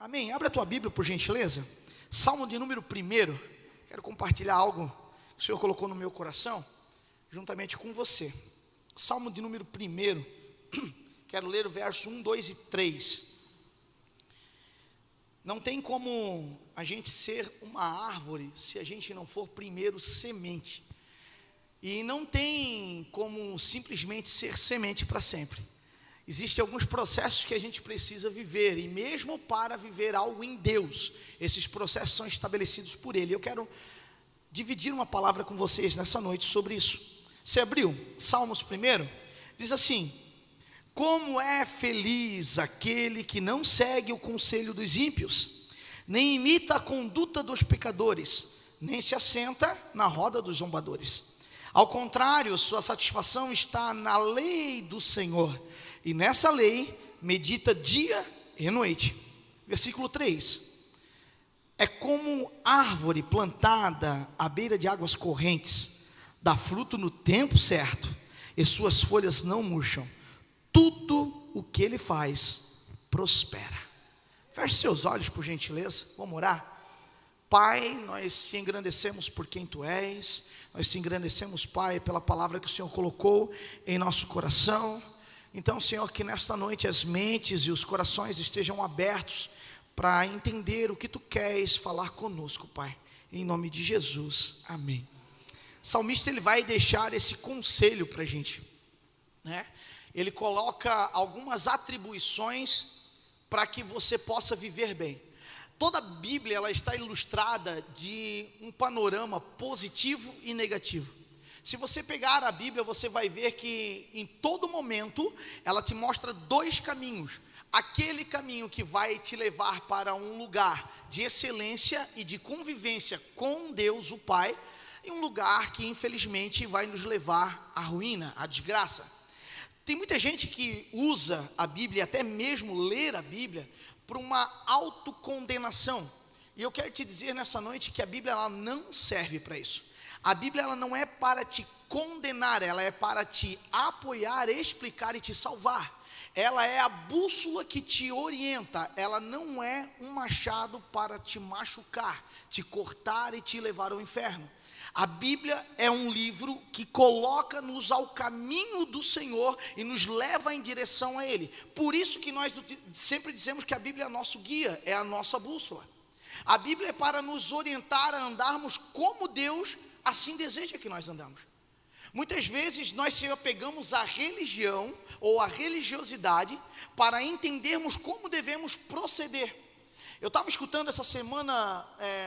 Amém? Abre a tua Bíblia, por gentileza. Salmo de número 1. Quero compartilhar algo que o Senhor colocou no meu coração, juntamente com você. Salmo de número 1. Quero ler o verso 1, 2 e 3. Não tem como a gente ser uma árvore se a gente não for primeiro semente. E não tem como simplesmente ser semente para sempre. Existem alguns processos que a gente precisa viver, e mesmo para viver algo em Deus, esses processos são estabelecidos por Ele. Eu quero dividir uma palavra com vocês nessa noite sobre isso. Você abriu Salmos 1? Diz assim: como é feliz aquele que não segue o conselho dos ímpios, nem imita a conduta dos pecadores, nem se assenta na roda dos zombadores. Ao contrário, sua satisfação está na lei do Senhor, e nessa lei medita dia e noite. Versículo 3. É como árvore plantada à beira de águas correntes, dá fruto no tempo certo, e suas folhas não murcham. Tudo o que ele faz prospera. Feche seus olhos, por gentileza. Vamos orar. Pai, nós te engrandecemos por quem tu és. Nós te engrandecemos, Pai, pela palavra que o Senhor colocou em nosso coração. Então, Senhor, que nesta noite as mentes e os corações estejam abertos para entender o que tu queres falar conosco, Pai. Em nome de Jesus, amém. O salmista, ele vai deixar esse conselho para a gente, né? Ele coloca algumas atribuições para que você possa viver bem. Toda a Bíblia, ela está ilustrada de um panorama positivo e negativo. Se você pegar a Bíblia, você vai ver que em todo momento ela te mostra dois caminhos. Aquele caminho que vai te levar para um lugar de excelência e de convivência com Deus, o Pai, e um lugar que infelizmente vai nos levar à ruína, à desgraça. Tem muita gente que usa a Bíblia, até mesmo ler a Bíblia, por uma autocondenação. E eu quero te dizer nessa noite que a Bíblia, ela não serve para isso. A Bíblia, ela não é para te condenar, ela é para te apoiar, explicar e te salvar. Ela é a bússola que te orienta, ela não é um machado para te machucar, te cortar e te levar ao inferno. A Bíblia é um livro que coloca-nos ao caminho do Senhor e nos leva em direção a Ele. Por isso que nós sempre dizemos que a Bíblia é nosso guia, é a nossa bússola. A Bíblia é para nos orientar a andarmos como Deus assim deseja que nós andamos. Muitas vezes nós se apegamos à religião ou à religiosidade para entendermos como devemos proceder. Eu estava escutando essa semana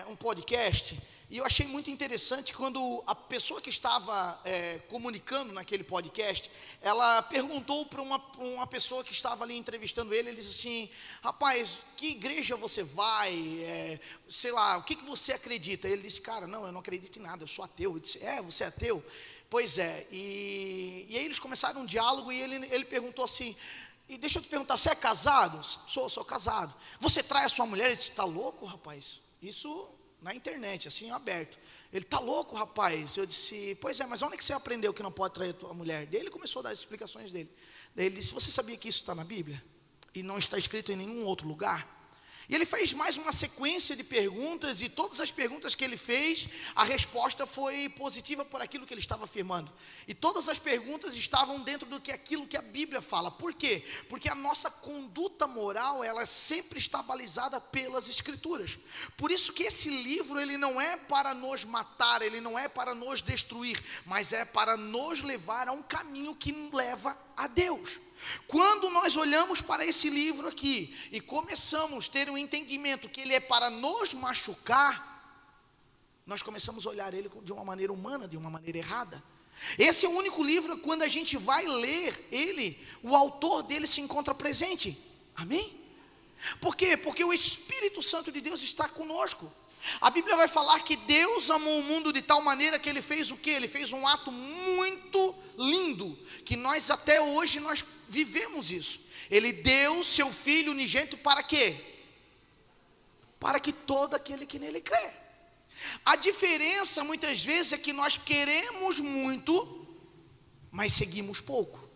um podcast, e eu achei muito interessante quando a pessoa que estava comunicando naquele podcast, ela perguntou para uma pessoa que estava ali entrevistando ele disse assim: rapaz, que igreja você vai, sei lá, o que você acredita? Ele disse: cara, não, eu não acredito em nada, eu sou ateu. Eu disse: você é ateu? Pois é. E aí eles começaram um diálogo, e ele perguntou assim: e deixa eu te perguntar, você é casado? Sou casado. Você trai a sua mulher? Ele disse: tá louco, rapaz? Isso na internet, assim, aberto. Ele: tá louco, rapaz? Eu disse: pois é, mas onde é que você aprendeu que não pode trair a tua mulher? Daí ele começou a dar as explicações dele. Daí ele disse: você sabia que isso está na Bíblia? E não está escrito em nenhum outro lugar? E ele fez mais uma sequência de perguntas, e todas as perguntas que ele fez, a resposta foi positiva por aquilo que ele estava afirmando. E todas as perguntas estavam dentro do que aquilo que a Bíblia fala. Por quê? Porque a nossa conduta moral, ela sempre está balizada pelas Escrituras. Por isso que esse livro, ele não é para nos matar, ele não é para nos destruir, mas é para nos levar a um caminho que nos leva a Deus. Quando nós olhamos para esse livro aqui e começamos a ter um entendimento que ele é para nos machucar, nós começamos a olhar ele de uma maneira humana, de uma maneira errada. Esse é o único livro, quando a gente vai ler ele, o autor dele se encontra presente. Amém? Por quê? Porque o Espírito Santo de Deus está conosco. A Bíblia vai falar que Deus amou o mundo de tal maneira que Ele fez o quê? Ele fez um ato muito lindo, que nós até hoje nós vivemos isso. Ele deu seu Filho unigênito para quê? Para que todo aquele que nele crê. A diferença muitas vezes é que nós queremos muito, mas seguimos pouco.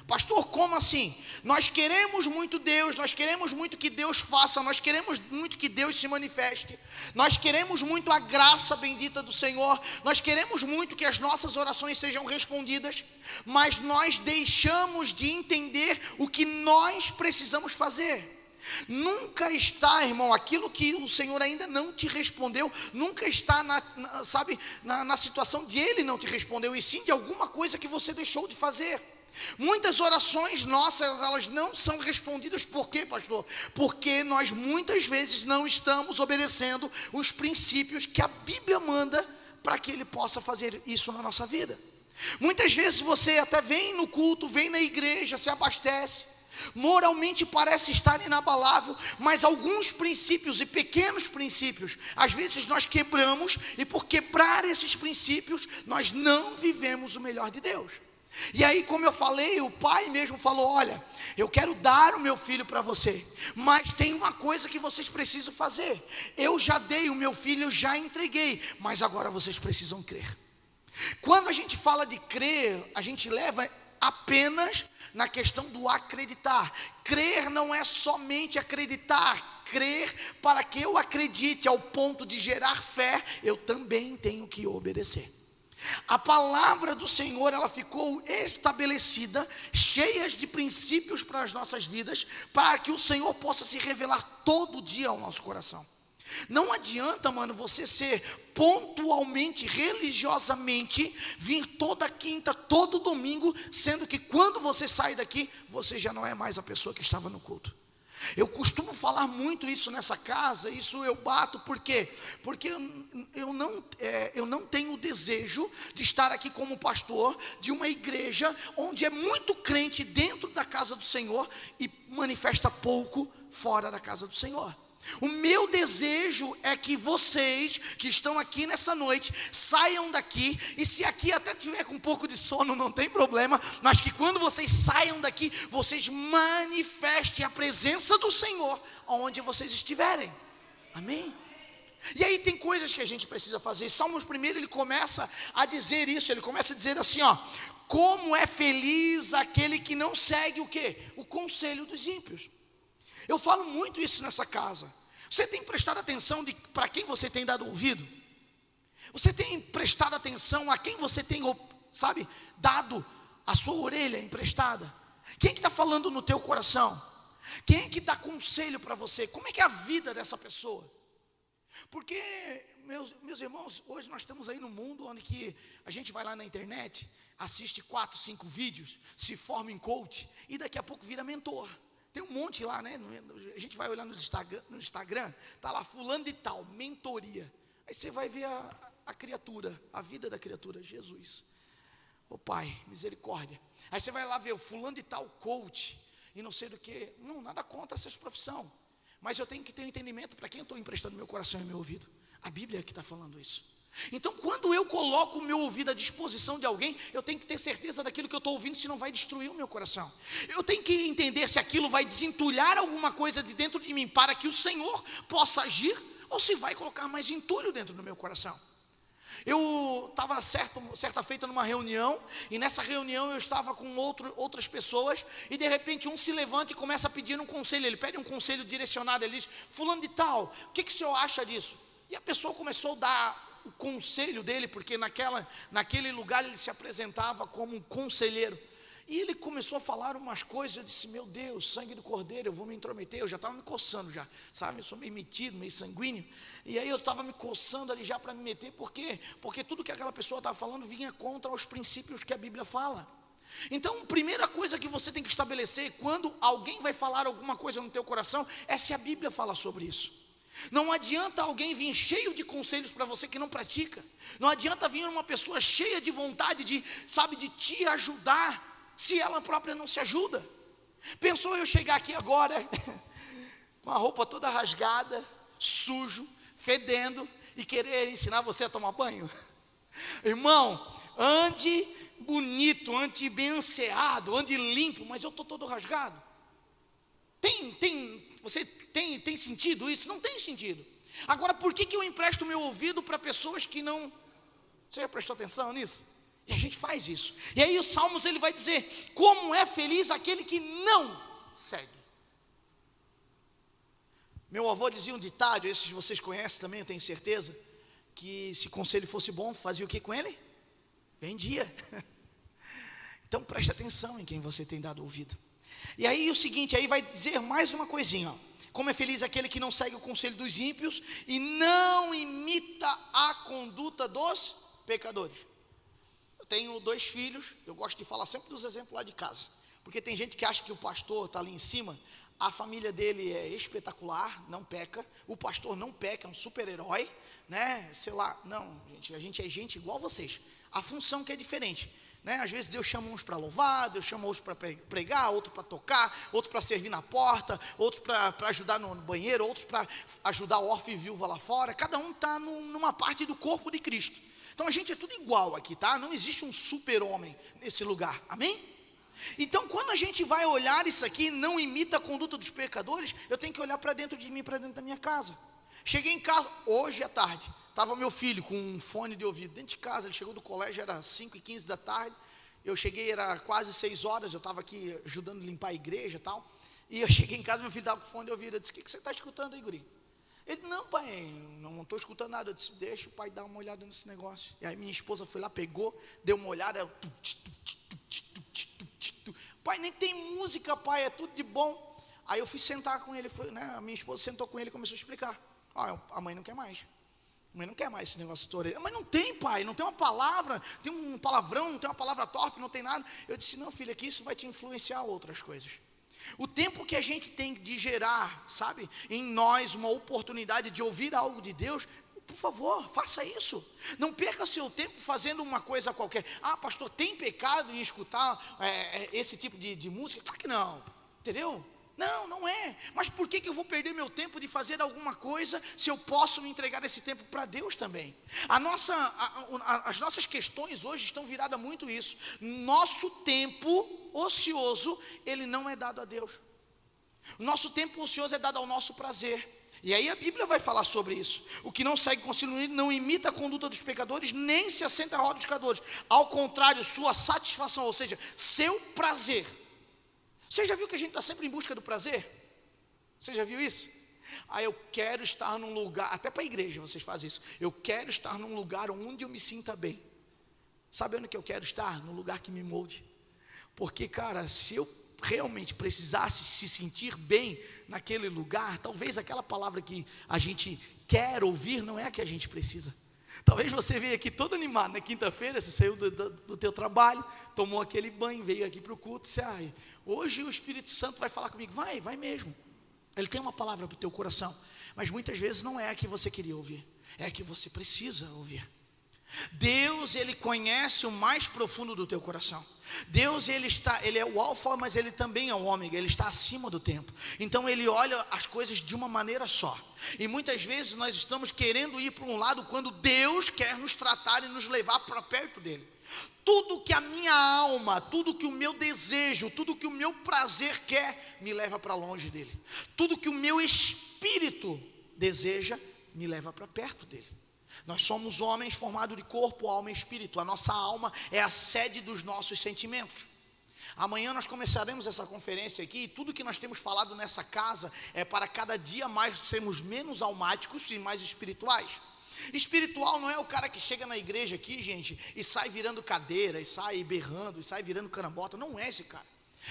Pastor, como assim? Nós queremos muito Deus, nós queremos muito que Deus faça, nós queremos muito que Deus se manifeste, nós queremos muito a graça bendita do Senhor, nós queremos muito que as nossas orações sejam respondidas, mas nós deixamos de entender o que nós precisamos fazer. Nunca está, irmão, aquilo que o Senhor ainda não te respondeu, nunca está na situação de Ele não te respondeu, e sim de alguma coisa que você deixou de fazer. Muitas orações nossas, elas não são respondidas. Por quê, pastor? Porque nós muitas vezes não estamos obedecendo os princípios que a Bíblia manda para que Ele possa fazer isso na nossa vida. Muitas vezes você até vem no culto, vem na igreja, se abastece, moralmente parece estar inabalável, mas alguns princípios e pequenos princípios, às vezes nós quebramos, e por quebrar esses princípios, nós não vivemos o melhor de Deus. E aí, como eu falei, o pai mesmo falou: olha, eu quero dar o meu filho para você, mas tem uma coisa que vocês precisam fazer. Eu já dei o meu filho, eu já entreguei, mas agora vocês precisam crer. Quando a gente fala de crer, a gente leva apenas na questão do acreditar. Crer não é somente acreditar. Crer, para que eu acredite ao ponto de gerar fé, eu também tenho que obedecer. A palavra do Senhor, ela ficou estabelecida, cheias de princípios para as nossas vidas, para que o Senhor possa se revelar todo dia ao nosso coração. Não adianta, mano, você ser pontualmente, religiosamente, vir toda quinta, todo domingo, sendo que quando você sai daqui, você já não é mais a pessoa que estava no culto. Eu costumo falar muito isso nessa casa, isso eu bato, por quê? Porque eu não tenho o desejo de estar aqui como pastor de uma igreja onde é muito crente dentro da casa do Senhor e manifesta pouco fora da casa do Senhor. O meu desejo é que vocês que estão aqui nessa noite saiam daqui, e se aqui até tiver com um pouco de sono, não tem problema, mas que quando vocês saiam daqui, vocês manifestem a presença do Senhor onde vocês estiverem. Amém? E aí tem coisas que a gente precisa fazer. Salmos 1, ele começa a dizer isso, ele começa a dizer assim, ó: como é feliz aquele que não segue o quê? O conselho dos ímpios. Eu falo muito isso nessa casa. Você tem prestado atenção para quem você tem dado ouvido? Você tem prestado atenção a quem você tem, dado a sua orelha emprestada? Quem é que está falando no teu coração? Quem é que dá conselho para você? Como é que é a vida dessa pessoa? Porque, meus irmãos, hoje nós estamos aí no mundo onde que a gente vai lá na internet, assiste 4, 5 vídeos, se forma em coach e daqui a pouco vira mentor. Tem um monte lá, né? A gente vai olhar no Instagram, está lá fulano de tal, mentoria. Aí você vai ver a criatura, a vida da criatura, Jesus. Ô Pai, misericórdia. Aí você vai lá ver o fulano de tal, coach, e não sei do que. Não, nada contra essas profissões. Mas eu tenho que ter um entendimento para quem eu estou emprestando meu coração e meu ouvido. A Bíblia é que está falando isso. Então, quando eu coloco o meu ouvido à disposição de alguém, eu tenho que ter certeza daquilo que eu estou ouvindo, se não vai destruir o meu coração. Eu tenho que entender se aquilo vai desentulhar alguma coisa de dentro de mim, para que o Senhor possa agir, ou se vai colocar mais entulho dentro do meu coração. Eu estava certa feita numa reunião, e nessa reunião eu estava com outras pessoas, e de repente um se levanta e começa a pedir um conselho. Ele pede um conselho direcionado, ele diz: fulano de tal, o que o senhor acha disso? E a pessoa começou a dar o conselho dele, porque naquele lugar ele se apresentava como um conselheiro, e ele começou a falar umas coisas. Eu disse: meu Deus, sangue do cordeiro, eu vou me intrometer. Eu já estava me coçando já, sabe, eu sou meio metido, meio sanguíneo, e aí eu estava me coçando ali já para me meter. Por quê? Porque tudo que aquela pessoa estava falando vinha contra os princípios que a Bíblia fala. Então, a primeira coisa que você tem que estabelecer quando alguém vai falar alguma coisa no teu coração é se a Bíblia fala sobre isso. Não adianta alguém vir cheio de conselhos para você que não pratica. Não adianta vir uma pessoa cheia de vontade de te ajudar, se ela própria não se ajuda. Pensou eu chegar aqui agora com a roupa toda rasgada, sujo, fedendo, e querer ensinar você a tomar banho? Irmão, ande bonito, ande bem enseado, ande limpo, mas eu estou todo rasgado. Você tem sentido isso? Não tem sentido. Agora, por que eu empresto meu ouvido para pessoas que não... Você já prestou atenção nisso? E a gente faz isso. E aí o Salmos ele vai dizer: como é feliz aquele que não segue. Meu avô dizia um ditado, esses vocês conhecem também, eu tenho certeza, que se conselho fosse bom, fazia o que com ele? Vendia. Então preste atenção em quem você tem dado ouvido. E aí o seguinte, aí vai dizer mais uma coisinha, ó. Como é feliz aquele que não segue o conselho dos ímpios e não imita a conduta dos pecadores. Eu tenho 2 filhos, eu gosto de falar sempre dos exemplos lá de casa, porque tem gente que acha que o pastor está ali em cima. A família dele é espetacular, não peca. O pastor não peca, é um super-herói, né? Sei lá, não, gente, a gente é gente igual vocês. A função que é diferente, né? Às vezes Deus chama uns para louvar, Deus chama outros para pregar, outro para tocar, outro para servir na porta, outros para ajudar no banheiro, outros para ajudar o órfão e viúva lá fora. Cada um está numa parte do corpo de Cristo. Então a gente é tudo igual aqui, tá? Não existe um super-homem nesse lugar, amém? Então quando a gente vai olhar isso aqui, não imita a conduta dos pecadores, eu tenho que olhar para dentro de mim, para dentro da minha casa. Cheguei em casa, hoje à tarde, estava meu filho com um fone de ouvido dentro de casa. Ele chegou do colégio, era 5h15 da tarde, eu cheguei, era quase 6 horas, eu estava aqui ajudando a limpar a igreja e tal, e eu cheguei em casa, meu filho estava com fone de ouvido. Eu disse: o que você está escutando aí, guri? Ele: não, pai, não estou escutando nada. Eu disse: deixa o pai dar uma olhada nesse negócio. E aí minha esposa foi lá, pegou, deu uma olhada, eu, pai, nem tem música, pai, é tudo de bom. Aí eu fui sentar com ele, né, a minha esposa sentou com ele e começou a explicar. A mãe não quer mais. A mãe não quer mais esse negócio de orelha. Mas não tem, pai, não tem uma palavra, tem um palavrão, não tem uma palavra torpe, não tem nada. Eu disse: não, filha, que isso vai te influenciar outras coisas. O tempo que a gente tem de gerar, sabe, em nós uma oportunidade de ouvir algo de Deus, por favor, faça isso. Não perca seu tempo fazendo uma coisa qualquer. Ah, pastor, tem pecado em escutar esse tipo de música? Claro que não, entendeu? Não, não é. Mas por que eu vou perder meu tempo de fazer alguma coisa se eu posso me entregar esse tempo para Deus também? As nossas questões hoje estão viradas muito isso. Nosso tempo ocioso, ele não é dado a Deus. O nosso tempo ocioso é dado ao nosso prazer. E aí a Bíblia vai falar sobre isso. O que não segue conselho não imita a conduta dos pecadores, nem se assenta à roda dos pecadores. Ao contrário, sua satisfação, ou seja, seu prazer. Você já viu que a gente está sempre em busca do prazer? Você já viu isso? Eu quero estar num lugar, até para a igreja vocês fazem isso. Eu quero estar num lugar onde eu me sinta bem. Sabe onde que eu quero estar? Num lugar que me molde. Porque, cara, se eu realmente precisasse se sentir bem naquele lugar, talvez aquela palavra que a gente quer ouvir não é a que a gente precisa. Talvez você veio aqui todo animado na quinta-feira, você saiu do teu trabalho, tomou aquele banho, veio aqui para o culto, e disse: hoje o Espírito Santo vai falar comigo. Vai mesmo. Ele tem uma palavra para o teu coração, mas muitas vezes não é a que você queria ouvir, é a que você precisa ouvir. Deus, ele conhece o mais profundo do teu coração. Deus, ele é o alfa, mas ele também é o ômega, ele está acima do tempo. Então ele olha as coisas de uma maneira só. E muitas vezes nós estamos querendo ir para um lado, quando Deus quer nos tratar e nos levar para perto dele. Tudo que a minha alma, tudo que o meu desejo, tudo que o meu prazer quer, me leva para longe dele. Tudo que o meu espírito deseja, me leva para perto dele. Nós somos homens formados de corpo, alma e espírito. A nossa alma é a sede dos nossos sentimentos. Amanhã nós começaremos essa conferência aqui, e tudo que nós temos falado nessa casa é para cada dia mais sermos menos almáticos e mais espirituais. Espiritual não é o cara que chega na igreja aqui, gente, e sai virando cadeira, e sai berrando, e sai virando carambota. Não é esse cara.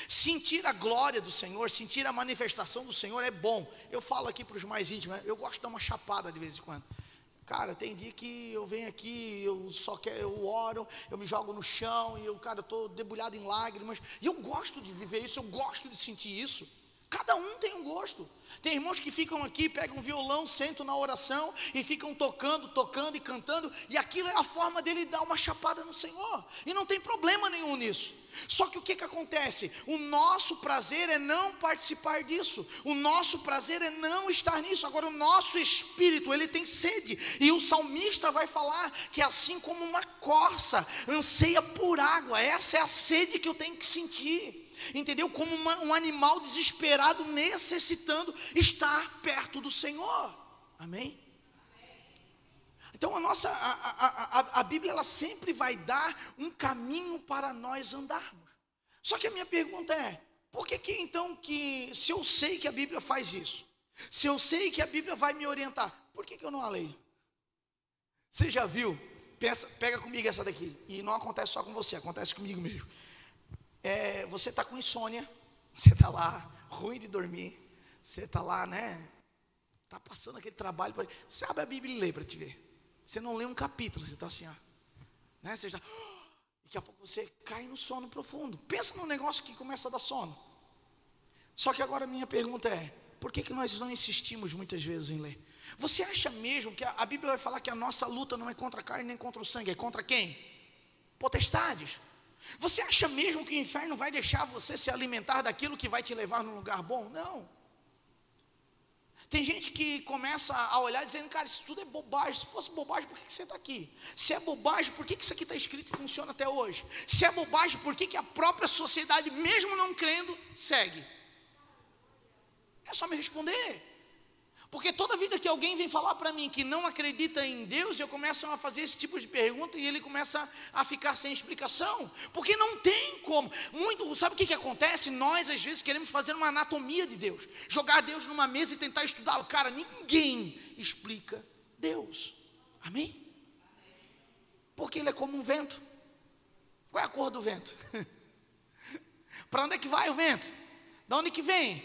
Sentir a glória do Senhor, sentir a manifestação do Senhor é bom. Eu falo aqui para os mais íntimos, eu gosto de dar uma chapada de vez em quando. Cara, tem dia que eu venho aqui, eu oro, eu me jogo no chão e eu estou debulhado em lágrimas. E eu gosto de viver isso, eu gosto de sentir isso. Cada um tem um gosto. Tem irmãos que ficam aqui, pegam um violão, sentam na oração e ficam tocando e cantando, e aquilo é a forma dele dar uma chapada no Senhor, e não tem problema nenhum nisso. Só que o que acontece? O nosso prazer é não participar disso, o nosso prazer é não estar nisso. Agora o nosso espírito, ele tem sede, e o salmista vai falar que assim como uma corça anseia por água, essa é a sede que eu tenho que sentir. Entendeu? Como um animal desesperado, necessitando estar perto do Senhor. Amém? Então a Bíblia ela sempre vai dar um caminho para nós andarmos. Só que a minha pergunta é, por que então se eu sei que a Bíblia faz isso, se eu sei que a Bíblia vai me orientar, por que eu não a leio? Você já viu? Pega comigo essa daqui, e não acontece só com você, acontece comigo mesmo. Você está com insônia, você está lá, ruim de dormir, você está lá, né? Está passando aquele trabalho, você abre a Bíblia e lê para te ver. Você não lê um capítulo, você está assim, ó, né? Você já, daqui a pouco você cai no sono profundo. Pensa num negócio que começa a dar sono. Só que agora a minha pergunta é, por que nós não insistimos muitas vezes em ler? Você acha mesmo que a Bíblia vai falar que a nossa luta não é contra a carne nem contra o sangue, é contra quem? Potestades. Você acha mesmo que o inferno vai deixar você se alimentar daquilo que vai te levar num lugar bom? Não. Tem gente que começa a olhar dizendo, cara, isso tudo é bobagem. Se fosse bobagem, por que você está aqui? Se é bobagem, por que isso aqui está escrito e funciona até hoje? Se é bobagem, por que a própria sociedade, mesmo não crendo, segue? É só me responder. Porque toda vida que alguém vem falar para mim que não acredita em Deus, eu começo a fazer esse tipo de pergunta e ele começa a ficar sem explicação. Porque não tem como. Sabe o que acontece? Nós às vezes queremos fazer uma anatomia de Deus. Jogar Deus numa mesa e tentar estudá-lo. Cara, ninguém explica Deus. Amém? Porque ele é como um vento. Qual é a cor do vento? Para onde é que vai o vento? De onde que vem?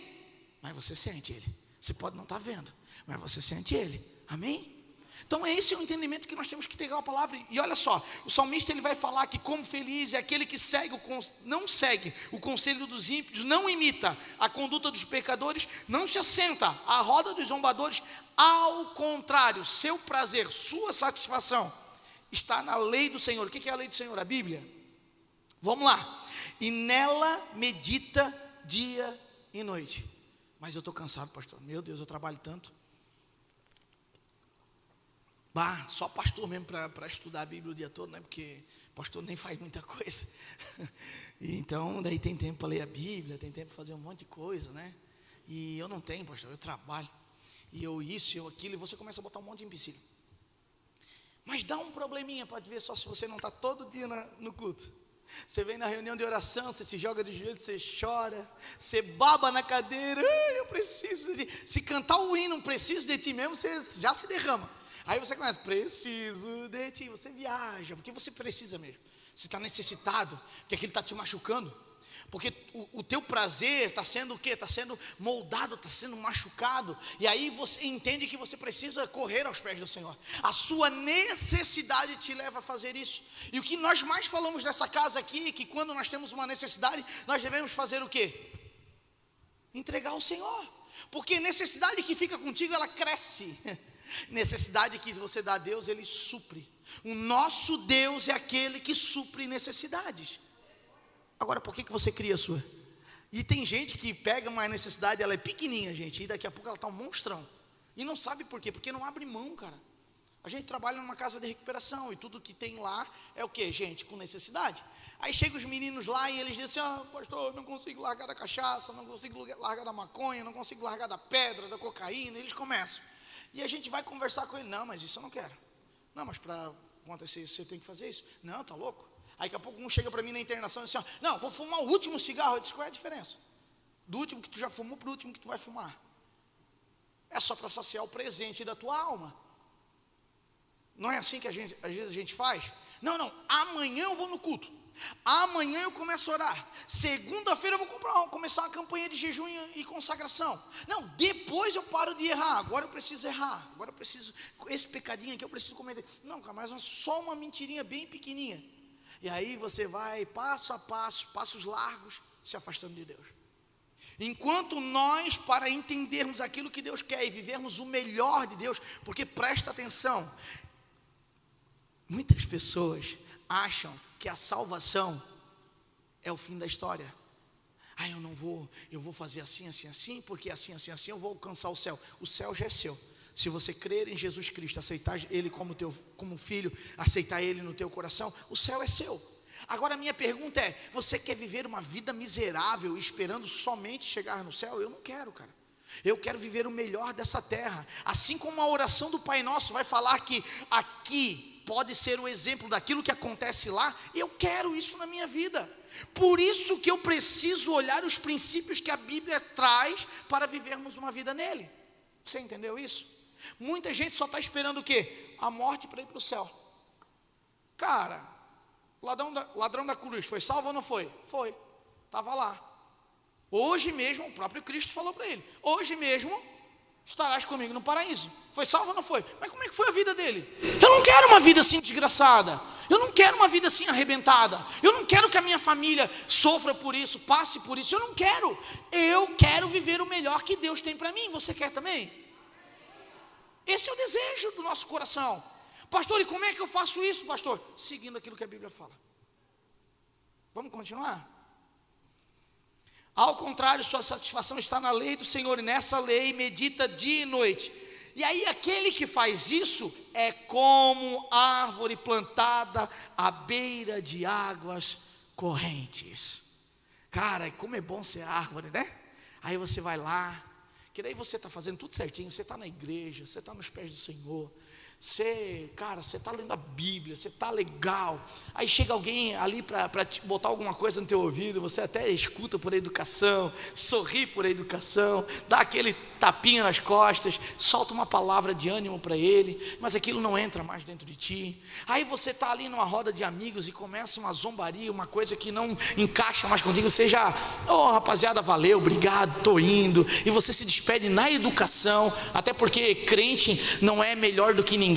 Mas você sente ele. Você pode não estar vendo, mas você sente ele. Amém? Então esse é o entendimento que nós temos que ter a palavra. E olha só, o salmista ele vai falar que como feliz é aquele que não segue o conselho dos ímpios, não imita a conduta dos pecadores, não se assenta à roda dos zombadores. Ao contrário, seu prazer, sua satisfação está na lei do Senhor. O que é a lei do Senhor? A Bíblia. Vamos lá. E nela medita dia e noite. Mas eu estou cansado, pastor. Meu Deus, eu trabalho tanto. Só pastor mesmo para estudar a Bíblia o dia todo, né? Porque pastor nem faz muita coisa. E então, daí tem tempo para ler a Bíblia, tem tempo para fazer um monte de coisa, né? E eu não tenho, pastor, eu trabalho. E eu isso, eu aquilo, e você começa a botar um monte de empecilho. Mas dá um probleminha, pode ver só se você não está todo dia no culto. Você vem na reunião de oração, você se joga de joelho, você chora, você baba na cadeira, eu preciso de ti. Se cantar o hino, preciso de ti mesmo, você já se derrama. Aí você começa, preciso de ti, você viaja, porque você precisa mesmo. Você está necessitado, porque aquilo está te machucando. Porque o teu prazer está sendo o quê? Está sendo moldado, está sendo machucado. E aí você entende que você precisa correr aos pés do Senhor. A sua necessidade te leva a fazer isso. E o que nós mais falamos nessa casa aqui, que quando nós temos uma necessidade, nós devemos fazer o quê? Entregar ao Senhor. Porque necessidade que fica contigo, ela cresce. Necessidade que você dá a Deus, Ele supre. O nosso Deus é aquele que supre necessidades. Agora, por que você cria a sua? E tem gente que pega uma necessidade, ela é pequenininha, gente, e daqui a pouco ela está um monstrão. E não sabe por quê? Porque não abre mão, cara. A gente trabalha numa casa de recuperação e tudo que tem lá é o quê? Gente com necessidade. Aí chegam os meninos lá e eles dizem assim, pastor, não consigo largar da cachaça, não consigo largar da maconha, não consigo largar da pedra, da cocaína. E eles começam. E a gente vai conversar com ele, não, mas isso eu não quero. Não, mas para acontecer isso, você tem que fazer isso. Não, tá louco? Aí daqui a pouco um chega para mim na internação e diz assim, não, vou fumar o último cigarro. Eu disse, qual é a diferença? Do último que tu já fumou para o último que tu vai fumar. É só para saciar o presente da tua alma. Não é assim que às vezes a gente faz? Não, amanhã eu vou no culto. Amanhã eu começo a orar. Segunda-feira eu vou começar uma campanha de jejum e consagração. Não, depois eu paro de errar. Agora eu preciso errar. Agora eu preciso, esse pecadinho aqui eu preciso cometer. Não, cara, mas só uma mentirinha bem pequenininha. E aí você vai passo a passo, passos largos, se afastando de Deus. Enquanto nós, para entendermos aquilo que Deus quer e vivermos o melhor de Deus, porque presta atenção, muitas pessoas acham que a salvação é o fim da história. Eu vou fazer assim, assim, assim, porque assim, assim, assim eu vou alcançar o céu. O céu já é seu. Se você crer em Jesus Cristo, aceitar Ele como filho, aceitar Ele no teu coração, o céu é seu. Agora a minha pergunta é, você quer viver uma vida miserável esperando somente chegar no céu? Eu não quero, cara. Eu quero viver o melhor dessa terra. Assim como a oração do Pai Nosso vai falar que aqui pode ser o exemplo daquilo que acontece lá, eu quero isso na minha vida. Por isso que eu preciso olhar os princípios que a Bíblia traz para vivermos uma vida nele. Você entendeu isso? Muita gente só está esperando o quê? A morte para ir para o céu. Cara, ladrão da cruz, foi salvo ou não foi? Foi, estava lá. Hoje mesmo, o próprio Cristo falou para ele: hoje mesmo estarás comigo no paraíso. Foi salvo ou não foi? Mas como é que foi a vida dele? Eu não quero uma vida assim desgraçada. Eu não quero uma vida assim arrebentada. Eu não quero que a minha família sofra por isso, passe por isso. Eu não quero. Eu quero viver o melhor que Deus tem para mim. Você quer também? Esse é o desejo do nosso coração. Pastor, e como é que eu faço isso, pastor? Seguindo aquilo que a Bíblia fala. Vamos continuar? Ao contrário, sua satisfação está na lei do Senhor, e nessa lei medita dia e noite. E aí aquele que faz isso é como árvore plantada à beira de águas correntes. Cara, como é bom ser árvore, né? Aí você vai lá, que daí você está fazendo tudo certinho, você está na igreja, você está nos pés do Senhor. Você está lendo a Bíblia, você está legal. Aí chega alguém ali para te botar alguma coisa no teu ouvido, você até escuta por educação, sorri por educação, dá aquele tapinha nas costas, solta uma palavra de ânimo para ele, mas aquilo não entra mais dentro de ti. Aí você está ali numa roda de amigos e começa uma zombaria, uma coisa que não encaixa mais contigo. Você já, rapaziada, valeu, obrigado, estou indo. E você se despede na educação, até porque crente não é melhor do que ninguém.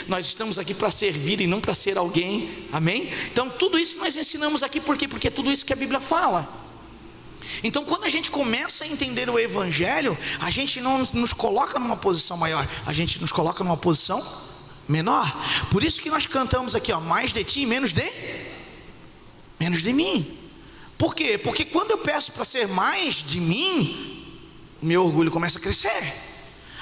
Nós estamos aqui para servir e não para ser alguém, amém? Então tudo isso nós ensinamos aqui, por quê? Porque é tudo isso que a Bíblia fala. Então quando a gente começa a entender o Evangelho, a gente não nos coloca numa posição maior, a gente nos coloca numa posição menor. Por isso que nós cantamos aqui, mais de ti e menos de mim. Por quê? Porque quando eu peço para ser mais de mim, o meu orgulho começa a crescer,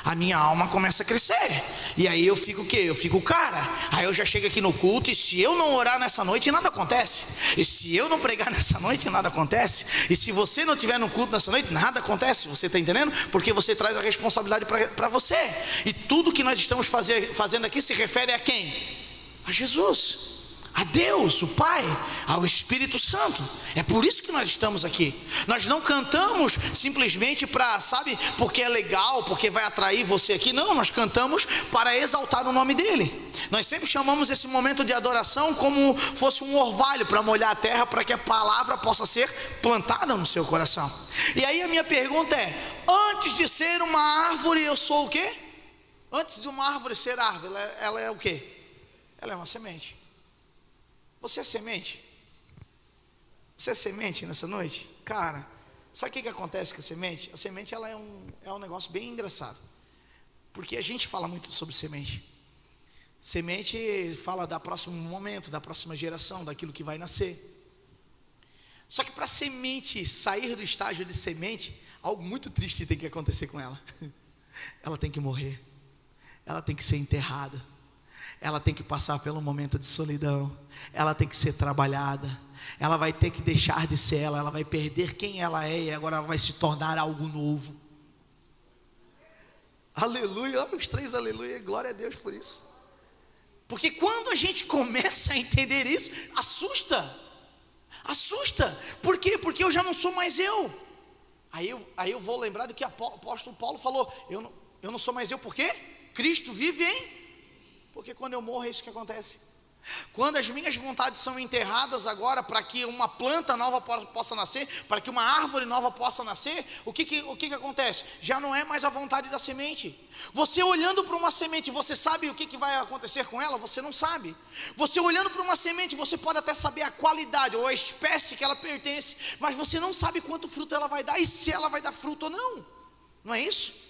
a minha alma começa a crescer, e aí eu fico o quê? Eu fico o cara. Aí eu já chego aqui no culto, e se eu não orar nessa noite, nada acontece. E se eu não pregar nessa noite, nada acontece. E se você não estiver no culto nessa noite, nada acontece. Você está entendendo? Porque você traz a responsabilidade para você. E tudo que nós estamos fazendo aqui se refere a quem? A Jesus, a Deus, o Pai, ao Espírito Santo. É por isso que nós estamos aqui. Nós não cantamos simplesmente para, porque é legal, porque vai atrair você aqui. Não, nós cantamos para exaltar o nome dEle. Nós sempre chamamos esse momento de adoração como fosse um orvalho para molhar a terra, para que a palavra possa ser plantada no seu coração. E aí a minha pergunta é: antes de ser uma árvore, eu sou o quê? Antes de uma árvore ser árvore, ela é o quê? Ela é uma semente. Você é semente? Você é semente nessa noite? Cara, sabe o que acontece com a semente? A semente ela é um negócio bem engraçado, porque a gente fala muito sobre semente. Semente fala do próximo momento, da próxima geração, daquilo que vai nascer. Só que para a semente sair do estágio de semente, algo muito triste tem que acontecer com ela. Ela tem que morrer, ela tem que ser enterrada, ela tem que passar pelo momento de solidão, ela tem que ser trabalhada, ela vai ter que deixar de ser ela vai perder quem ela é, e agora ela vai se tornar algo novo. Aleluia, olha os 3 aleluia, glória a Deus por isso. Porque quando a gente começa a entender isso, assusta. Por quê? Porque eu já não sou mais eu. Aí eu vou lembrar do que o apóstolo Paulo falou: eu não sou mais eu, por quê? Cristo vive em... Porque quando eu morro é isso que acontece. Quando as minhas vontades são enterradas agora, para que uma planta nova possa nascer, para que uma árvore nova possa nascer, o que acontece? Já não é mais a vontade da semente. Você olhando para uma semente, você sabe o que vai acontecer com ela? Você não sabe. Você olhando para uma semente, você pode até saber a qualidade ou a espécie que ela pertence, mas você não sabe quanto fruto ela vai dar e se ela vai dar fruto ou não. Não é isso?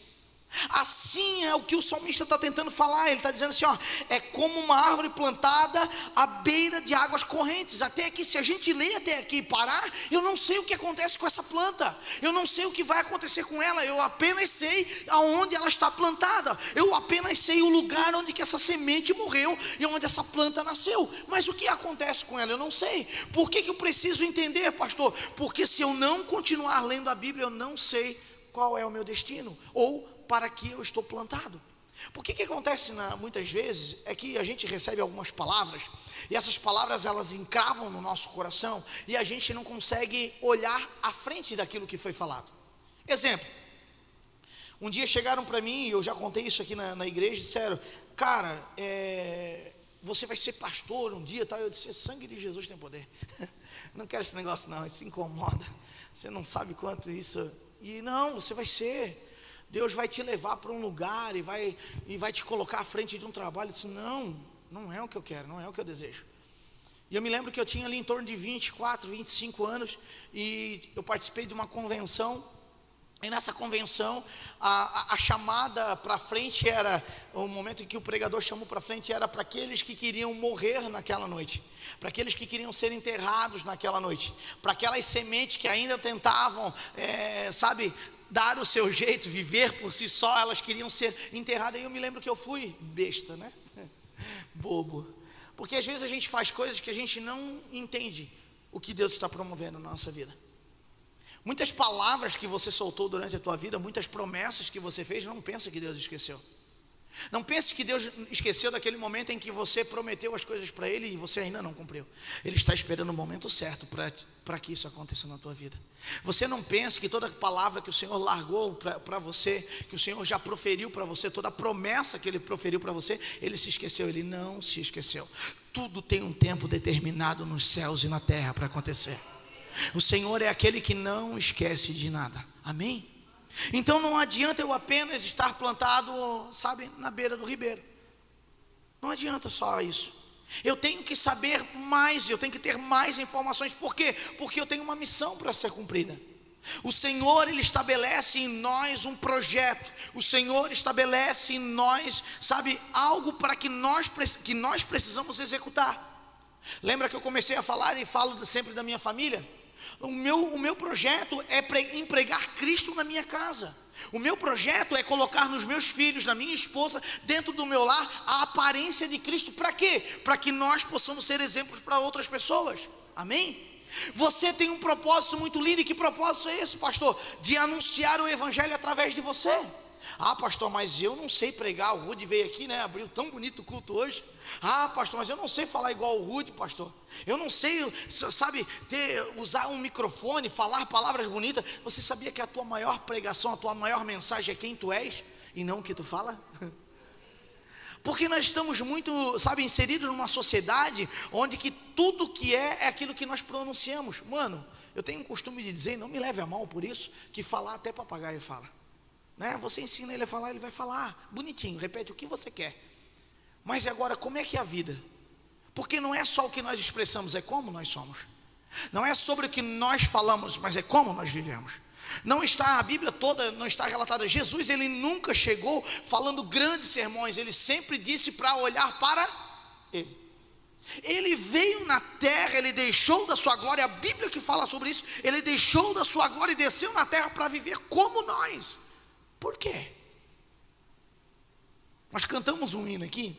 Assim é o que o salmista está tentando falar. Ele está dizendo assim, é como uma árvore plantada à beira de águas correntes. Até aqui, se a gente ler até aqui e parar, eu não sei o que acontece com essa planta, eu não sei o que vai acontecer com ela, eu apenas sei aonde ela está plantada, eu apenas sei o lugar onde que essa semente morreu e onde essa planta nasceu, mas o que acontece com ela eu não sei. Por que eu preciso entender, pastor? Porque se eu não continuar lendo a Bíblia, eu não sei qual é o meu destino, ou para que eu estou plantado. Porque o que acontece muitas vezes é que a gente recebe algumas palavras, e essas palavras elas encravam no nosso coração, e a gente não consegue olhar à frente daquilo que foi falado. Exemplo, um dia chegaram para mim, e eu já contei isso aqui na igreja, disseram: cara, você vai ser pastor um dia, tal. Eu disse: sangue de Jesus tem poder. Não quero esse negócio não, isso incomoda, você não sabe quanto isso. E não, você vai ser, Deus vai te levar para um lugar e vai te colocar à frente de um trabalho. Eu disse: não é o que eu quero, não é o que eu desejo. E eu me lembro que eu tinha ali em torno de 24, 25 anos, e eu participei de uma convenção, e nessa convenção, a chamada para frente era, o momento em que o pregador chamou para frente, era para aqueles que queriam morrer naquela noite, para aqueles que queriam ser enterrados naquela noite, para aquelas sementes que ainda tentavam, dar o seu jeito, viver por si só, elas queriam ser enterradas. E eu me lembro que eu fui besta, né? Bobo, porque às vezes a gente faz coisas que a gente não entende o que Deus está promovendo na nossa vida. Muitas palavras que você soltou durante a tua vida, muitas promessas que você fez, não pensa que Deus esqueceu. Não pense que Deus esqueceu daquele momento em que você prometeu as coisas para Ele e você ainda não cumpriu. Ele está esperando o momento certo para que isso aconteça na tua vida. Você não pense que toda palavra que o Senhor largou para você, que o Senhor já proferiu para você, toda promessa que Ele proferiu para você, Ele se esqueceu. Ele não se esqueceu. Tudo tem um tempo determinado nos céus e na terra para acontecer. O Senhor é aquele que não esquece de nada. Amém? Então não adianta eu apenas estar plantado, na beira do ribeiro. Não adianta só isso. Eu tenho que saber mais, eu tenho que ter mais informações. Por quê? Porque eu tenho uma missão para ser cumprida. O Senhor, Ele estabelece em nós um projeto. O Senhor estabelece em nós, algo para que nós precisamos executar. Lembra que eu comecei a falar e falo sempre da minha família? O meu projeto é empregar Cristo na minha casa. O meu projeto é colocar nos meus filhos, na minha esposa, dentro do meu lar, a aparência de Cristo. Para quê? Para que nós possamos ser exemplos para outras pessoas. Amém? Você tem um propósito muito lindo. E que propósito é esse, pastor? De anunciar o Evangelho através de você. Ah, pastor, mas eu não sei pregar. O Rudy veio aqui, abriu tão bonito o culto hoje. Ah, pastor, mas eu não sei falar igual o Rudy, pastor. Eu não sei, usar um microfone, falar palavras bonitas. Você sabia que a tua maior pregação, a tua maior mensagem é quem tu és e não o que tu fala? Porque nós estamos muito, inseridos numa sociedade onde que tudo que é aquilo que nós pronunciamos. Mano, eu tenho um costume de dizer, não me leve a mal por isso, que falar até papagaio fala. Você ensina ele a falar, ele vai falar bonitinho, repete o que você quer. Mas agora, como é que é a vida? Porque não é só o que nós expressamos, é como nós somos. Não é sobre o que nós falamos, mas é como nós vivemos. A Bíblia toda não está relatada. Jesus, Ele nunca chegou falando grandes sermões. Ele sempre disse para olhar para Ele. Ele veio na terra, Ele deixou da sua glória. A Bíblia que fala sobre isso. Ele deixou da sua glória e desceu na terra para viver como nós. Por quê? Nós cantamos um hino aqui,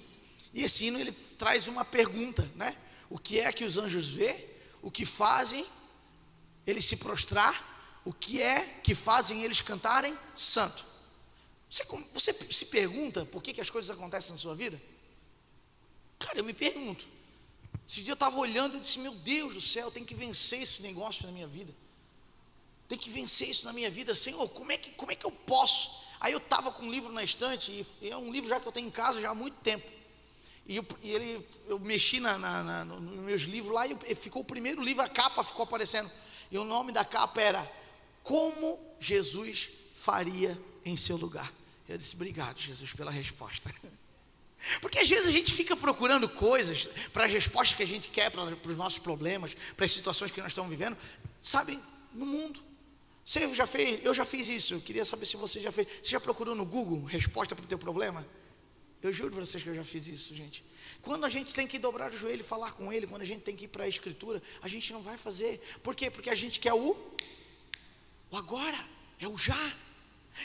e esse hino ele traz uma pergunta, O que é que os anjos vê? O que fazem eles se prostrar? O que é que fazem eles cantarem santo? Você se pergunta por que as coisas acontecem na sua vida? Cara, eu me pergunto. Esse dia eu estava olhando e disse: meu Deus do céu, eu tenho que vencer esse negócio na minha vida. Tem que vencer isso na minha vida. Senhor, como é que eu posso? Aí eu estava com um livro na estante, e é um livro já que eu tenho em casa já há muito tempo. E eu mexi nos meus livros lá, e ficou o primeiro livro, a capa ficou aparecendo. E o nome da capa era Como Jesus Faria em Seu Lugar. Eu disse: obrigado, Jesus, pela resposta. Porque às vezes a gente fica procurando coisas para as respostas que a gente quer, para os nossos problemas, para as situações que nós estamos vivendo, no mundo. Eu já fiz isso. Eu queria saber se você já fez. Você já procurou no Google resposta para o teu problema? Eu juro para vocês que eu já fiz isso, gente. Quando a gente tem que dobrar o joelho e falar com Ele, quando a gente tem que ir para a Escritura, a gente não vai fazer. Por quê? Porque a gente quer o agora, é o já.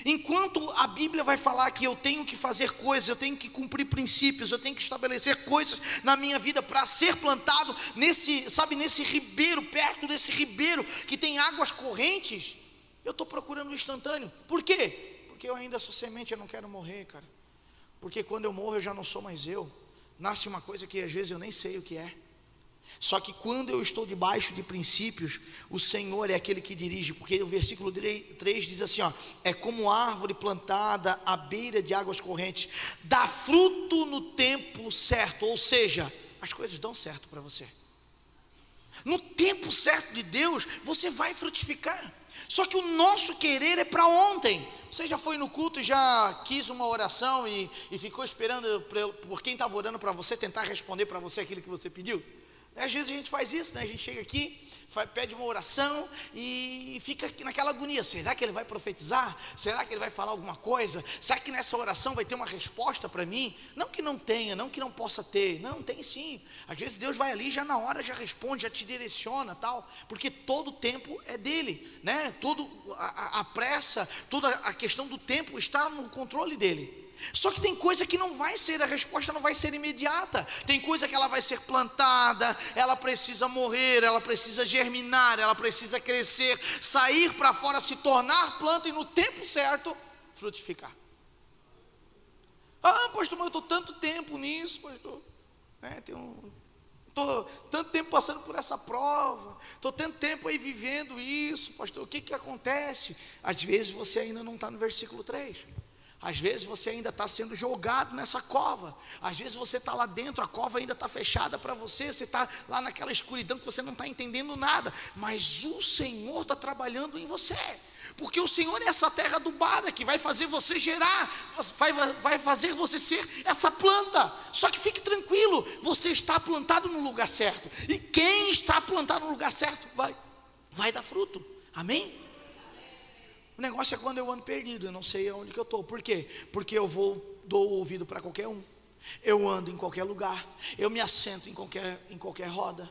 Enquanto a Bíblia vai falar que eu tenho que fazer coisas, eu tenho que cumprir princípios, eu tenho que estabelecer coisas na minha vida para ser plantado nesse ribeiro, perto desse ribeiro que tem águas correntes, Eu estou procurando o instantâneo. Por quê? Porque eu ainda sou semente, eu não quero morrer, cara. Porque quando eu morro eu já não sou mais eu. Nasce uma coisa que às vezes eu nem sei o que é. Só que quando eu estou debaixo de princípios, o Senhor é aquele que dirige, porque o versículo 3 diz assim, ó, é como árvore plantada à beira de águas correntes, dá fruto no tempo certo, ou seja, as coisas dão certo para você. No tempo certo de Deus, você vai frutificar. Só que o nosso querer é para ontem. Você já foi no culto e já quis uma oração e ficou esperando por quem estava orando para você, tentar responder para você aquilo que você pediu? Às vezes a gente faz isso, né? A gente chega aqui, pede uma oração e fica naquela agonia. Será que ele vai profetizar? Será que ele vai falar alguma coisa? Será que nessa oração vai ter uma resposta para mim? Não que não tenha, não que não possa ter. Não, tem sim. Às vezes Deus vai ali, já na hora já responde, já te direciona, tal. Porque todo o tempo é dele, né? A pressa, toda a questão do tempo está no controle dele. Só que tem coisa que não vai ser, a resposta não vai ser imediata. Tem coisa que ela vai ser plantada, ela precisa morrer, ela precisa germinar, ela precisa crescer, sair para fora, se tornar planta e no tempo certo frutificar. Ah, pastor, mas eu estou tanto tempo nisso, pastor. Estou tanto tempo passando por essa prova, estou tanto tempo aí vivendo isso, pastor. O que acontece? Às vezes você ainda não está no versículo 3. Às vezes você ainda está sendo jogado nessa cova. Às vezes você está lá dentro, a cova ainda está fechada para você. Você está lá naquela escuridão que você não está entendendo nada. Mas o Senhor está trabalhando em você. Porque o Senhor é essa terra adubada que vai fazer você gerar, vai fazer você ser essa planta. Só que fique tranquilo, você está plantado no lugar certo. E quem está plantado no lugar certo vai dar fruto. Amém? O negócio é quando eu ando perdido, eu não sei aonde que eu estou. Por quê? Porque eu dou ouvido para qualquer um. Eu ando em qualquer lugar. Eu me assento em qualquer roda.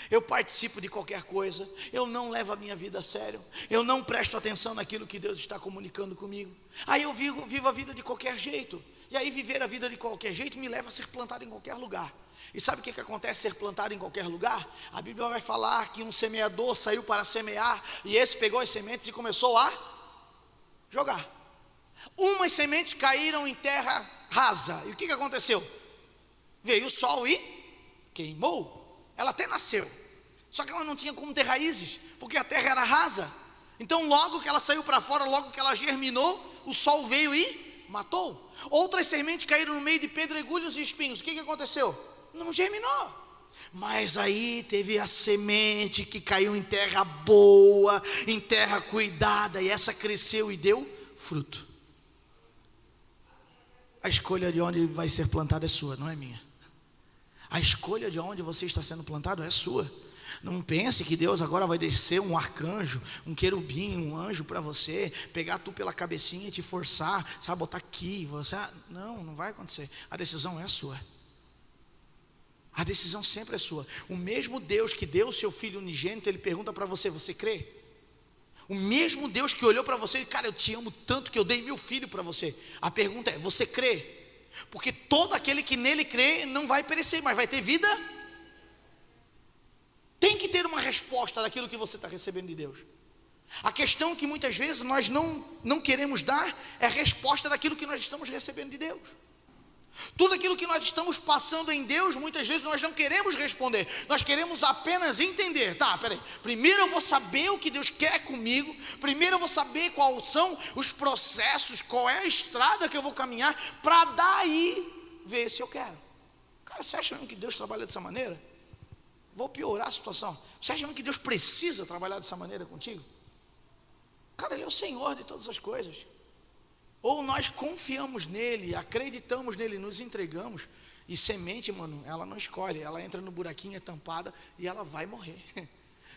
Eu participo de qualquer coisa. Eu não levo a minha vida a sério. Eu não presto atenção naquilo que Deus está comunicando comigo. Aí eu vivo a vida de qualquer jeito. E aí viver a vida de qualquer jeito me leva a ser plantado em qualquer lugar. E sabe o que acontece ser plantado em qualquer lugar? A Bíblia vai falar que um semeador saiu para semear. E esse pegou as sementes e começou a jogar. Umas sementes caíram em terra rasa. E o que aconteceu? Veio o sol e queimou. Ela até nasceu, só que ela não tinha como ter raízes, porque a terra era rasa. Então logo que ela saiu para fora, logo que ela germinou, o sol veio e matou. Outras sementes caíram no meio de pedregulhos e espinhos. O que aconteceu? Não germinou. Mas aí teve a semente que caiu em terra boa, em terra cuidada, e essa cresceu e deu fruto. A escolha de onde vai ser plantado é sua, não é minha. A escolha de onde você está sendo plantado é sua. Não pense que Deus agora vai descer um arcanjo, um querubim, um anjo para você, pegar tu pela cabecinha e te forçar, sabe, botar aqui, não vai acontecer. A decisão é sua. A decisão sempre é sua. O mesmo Deus que deu o seu Filho unigênito, Ele pergunta para você, você crê? O mesmo Deus que olhou para você e, cara, eu te amo tanto que eu dei meu filho para você. A pergunta é, você crê? Porque todo aquele que nele crê não vai perecer, mas vai ter vida. Tem que ter uma resposta daquilo que você está recebendo de Deus. A questão que muitas vezes nós não queremos dar é a resposta daquilo que nós estamos recebendo de Deus. Tudo aquilo que nós estamos passando em Deus, muitas vezes nós não queremos responder. Nós queremos apenas entender. Tá, peraí. Primeiro eu vou saber o que Deus quer comigo. Primeiro eu vou saber quais são os processos, qual é a estrada que eu vou caminhar, para daí ver se eu quero. Cara, você acha mesmo que Deus trabalha dessa maneira? Vou piorar a situação. Você acha mesmo que Deus precisa trabalhar dessa maneira contigo? Cara, Ele é o Senhor de todas as coisas. Ou nós confiamos nele, acreditamos nele, nos entregamos. E semente, mano, ela não escolhe. Ela entra no buraquinho, é tampada e ela vai morrer.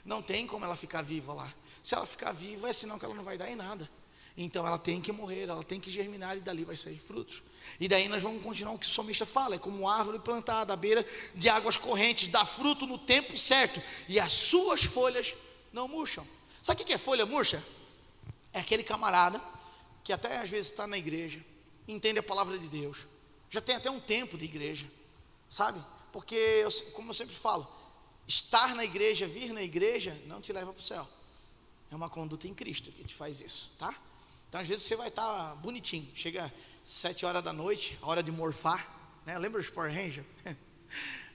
Não tem como ela ficar viva lá. Se ela ficar viva, é sinal que ela não vai dar em nada. Então ela tem que morrer, ela tem que germinar e dali vai sair frutos. E daí nós vamos continuar o que o salmista fala. É como árvore plantada à beira de águas correntes, dá fruto no tempo certo e as suas folhas não murcham. Sabe o que é folha murcha? É aquele camarada que até às vezes está na igreja, entende a palavra de Deus, já tem até um tempo de igreja, sabe? Porque, como eu sempre falo, estar na igreja, vir na igreja, não te leva para o céu. É uma conduta em Cristo que te faz isso, tá? Então às vezes você vai estar bonitinho, chega 7 horas da noite, a hora de morfar, né? Lembra os Power Rangers?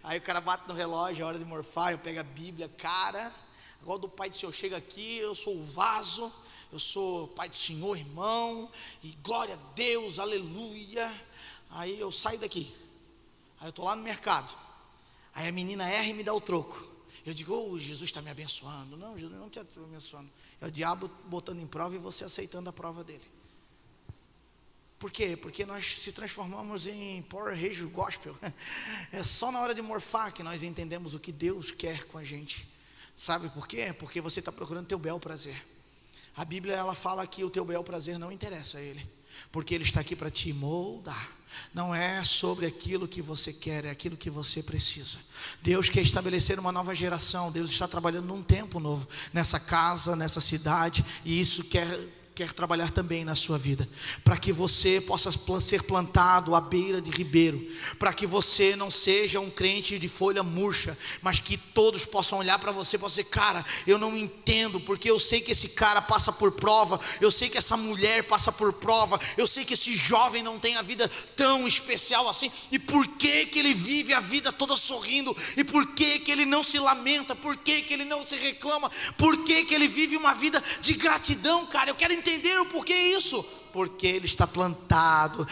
Aí o cara bate no relógio, a hora de morfar, eu pego a Bíblia, cara, igual do Pai do Senhor, chega aqui, eu sou o vaso, eu sou Pai do Senhor, irmão, e glória a Deus, aleluia. Aí eu saio daqui, aí eu estou lá no mercado, aí a menina erra e me dá o troco. Eu digo, oh, Jesus está me abençoando. Não, Jesus não está te abençoando. É o diabo botando em prova e você aceitando a prova dele. Por quê? Porque nós se transformamos em Power Ranger Gospel. É só na hora de morfar que nós entendemos o que Deus quer com a gente. Sabe por quê? Porque você está procurando teu bel prazer. A Bíblia, ela fala que o teu bel prazer não interessa a Ele, porque Ele está aqui para te moldar. Não é sobre aquilo que você quer, é aquilo que você precisa. Deus quer estabelecer uma nova geração. Deus está trabalhando num tempo novo, nessa casa, nessa cidade, e isso quer trabalhar também na sua vida, para que você possa ser plantado à beira de ribeiro, para que você não seja um crente de folha murcha, mas que todos possam olhar para você e possam dizer, cara, eu não entendo, porque eu sei que esse cara passa por prova, eu sei que essa mulher passa por prova, eu sei que esse jovem não tem a vida tão especial assim, e por que que ele vive a vida toda sorrindo, e por que que ele não se lamenta, por que que ele não se reclama, por que que ele vive uma vida de gratidão, cara? Eu quero entender o porquê isso, porque ele está plantado,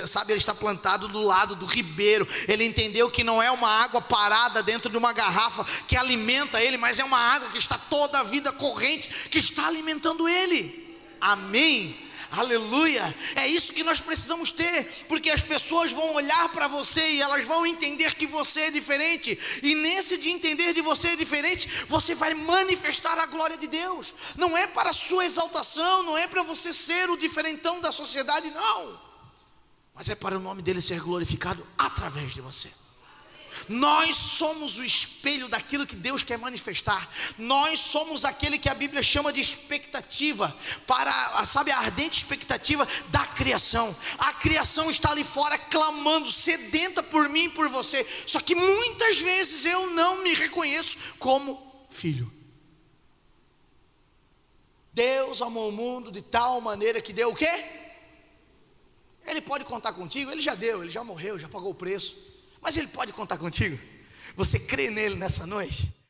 sabe, ele está plantado do lado do ribeiro. Ele entendeu que não é uma água parada dentro de uma garrafa que alimenta ele, mas é uma água que está toda a vida corrente, que está alimentando ele. Amém? Aleluia, é isso que nós precisamos ter, porque as pessoas vão olhar para você e elas vão entender que você é diferente, e nesse de entender de você é diferente, você vai manifestar a glória de Deus. Não é para a sua exaltação, não é para você ser o diferentão da sociedade, não, mas é para o nome dele ser glorificado através de você. Nós somos o espelho daquilo que Deus quer manifestar. Nós somos aquele que a Bíblia chama de expectativa, sabe, a ardente expectativa da criação. A criação está ali fora clamando, sedenta por mim e por você. Só que muitas vezes eu não me reconheço como filho. Deus amou o mundo de tal maneira que deu o quê? Ele pode contar contigo, ele já deu, ele já morreu, já pagou o preço. Mas ele pode contar contigo? Você crê nele nessa noite?